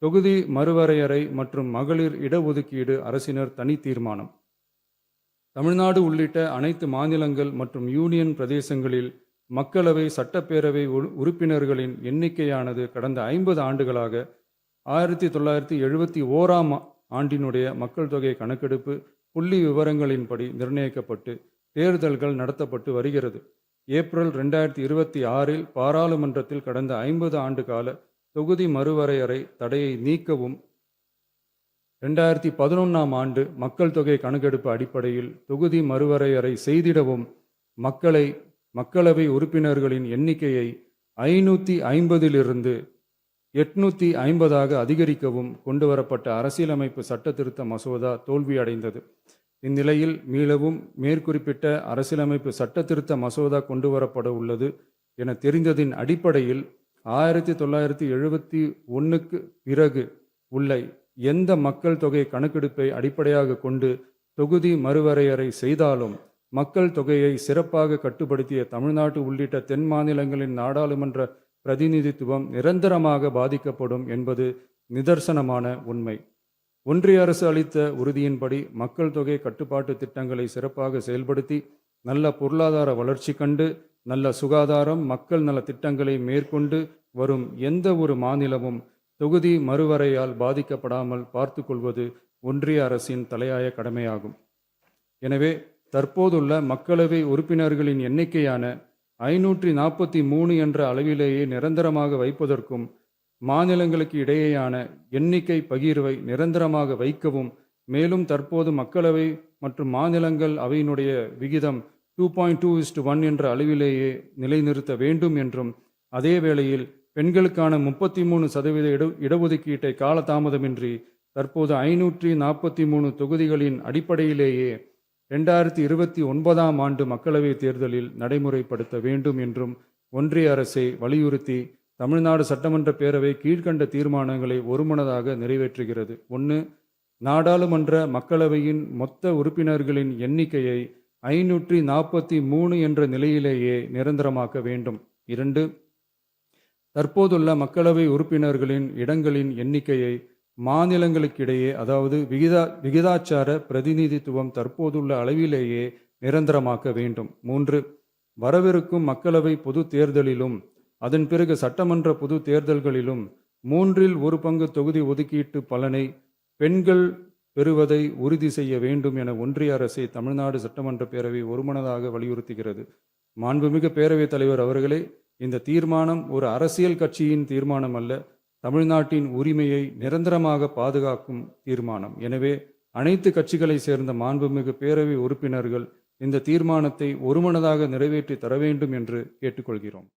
தொகுதி மறுவரையறை மற்றும் மகளிர் இடஒதுக்கீடு அரசினர் தனி தீர்மானம். தமிழ்நாடு உள்ளிட்ட அனைத்து மாநிலங்கள் மற்றும் யூனியன் பிரதேசங்களில் மக்களவை, சட்டப்பேரவை உறுப்பினர்களின் எண்ணிக்கையானது கடந்த 50 ஆண்டுகளாக 1971ஆம் ஆண்டினுடைய மக்கள் தொகை கணக்கெடுப்பு புள்ளி விவரங்களின்படி நிர்ணயிக்கப்பட்டு தேர்தல்கள் நடத்தப்பட்டு வருகிறது. ஏப்ரல் 2026இல் பாராளுமன்றத்தில் கடந்த 50 ஆண்டு கால தொகுதி மறுவரையறை தடையை நீக்கவும், 2011ஆம் ஆண்டு மக்கள் தொகை கணக்கெடுப்பு அடிப்படையில் தொகுதி மறுவரையறை செய்திடவும், மக்களவை உறுப்பினர்களின் எண்ணிக்கையை 550லிருந்து 850ஆக அதிகரிக்கவும் கொண்டுவரப்பட்ட அரசியலமைப்பு சட்ட திருத்த மசோதா தோல்வியடைந்தது. இந்நிலையில் மீளவும் மேற்குறிப்பிட்ட அரசியலமைப்பு சட்ட திருத்த மசோதா கொண்டுவரப்பட உள்ளது என தெரிந்ததின் அடிப்படையில் 1971க்கு பிறகு உள்ள எந்த மக்கள் தொகை கணக்கெடுப்பை அடிப்படையாக கொண்டு தொகுதி மறுவரையறை செய்தாலும் மக்கள் தொகையை சிறப்பாக கட்டுப்படுத்திய தமிழ்நாடு உள்ளிட்ட தென் மாநிலங்களின் நாடாளுமன்ற பிரதிநிதித்துவம் நிரந்தரமாக பாதிக்கப்படும் என்பது நிதர்சனமான உண்மை. ஒன்றிய அரசு அளித்த உறுதியின்படி மக்கள் தொகை கட்டுப்பாட்டு திட்டங்களை சிறப்பாக செயல்படுத்தி நல்ல பொருளாதார வளர்ச்சி கண்டு நல்ல சுகாதாரம், மக்கள் நல திட்டங்களை மேற்கொண்டு வரும் எந்த ஒரு மாநிலமும் தொகுதி மறுவரையால் பாதிக்கப்படாமல் பார்த்து கொள்வது ஒன்றிய அரசின் தலையாய கடமையாகும். எனவே தற்போதுள்ள மக்களவை உறுப்பினர்களின் எண்ணிக்கையான 543 என்ற அளவிலேயே நிரந்தரமாக வைப்பதற்கும், மாநிலங்களுக்கு இடையேயான எண்ணிக்கை பகிர்வை நிரந்தரமாக வைக்கவும், மேலும் தற்போது மக்களவை மற்றும் மாநிலங்கள் அவையினுடைய விகிதம் 2.2:1 என்ற அளவிலேயே நிலைநிறுத்த வேண்டும் என்றும், அதே வேளையில் பெண்களுக்கான 33% இடஒதுக்கீட்டை காலதாமதமின்றி தற்போது 543 தொகுதிகளின் அடிப்படையிலேயே 2029ஆம் ஆண்டு மக்களவை தேர்தலில் நடைமுறைப்படுத்த வேண்டும் என்றும் ஒன்றிய அரசை வலியுறுத்தி தமிழ்நாடு சட்டமன்ற பேரவை கீழ்கண்ட தீர்மானங்களை ஒருமனதாக நிறைவேற்றுகிறது. 1. நாடாளுமன்ற மக்களவையின் மொத்த உறுப்பினர்களின் எண்ணிக்கையை 543 என்ற நிலையிலேயே நிரந்தரமாக்க வேண்டும். 2. தற்போதுள்ள மக்களவை உறுப்பினர்களின் இடங்களின் எண்ணிக்கையை மாநிலங்களுக்கிடையே, அதாவது விகிதாச்சார பிரதிநிதித்துவம் தற்போதுள்ள அளவிலேயே நிரந்தரமாக்க வேண்டும். 3. வரவிருக்கும் மக்களவை பொது தேர்தலிலும் அதன் பிறகு சட்டமன்ற பொது தேர்தல்களிலும் 1/3 தொகுதி ஒதுக்கீட்டு பலனை பெண்கள் பெறுவதை உறுதி செய்ய வேண்டும் என ஒன்றிய அரசை தமிழ்நாடு சட்டமன்ற பேரவை ஒருமனதாக வலியுறுத்துகிறது. மாண்புமிகு பேரவைத் தலைவர் அவர்களே, இந்த தீர்மானம் ஒரு அரசியல் கட்சியின் தீர்மானம் அல்ல, தமிழ்நாட்டின் உரிமையை நிரந்தரமாக பாதுகாக்கும் தீர்மானம். எனவே அனைத்து கட்சிகளை சேர்ந்த மாண்புமிகு பேரவை உறுப்பினர்கள் இந்த தீர்மானத்தை ஒருமனதாக நிறைவேற்றி தர வேண்டும் என்று கேட்டுக்கொள்கிறோம்.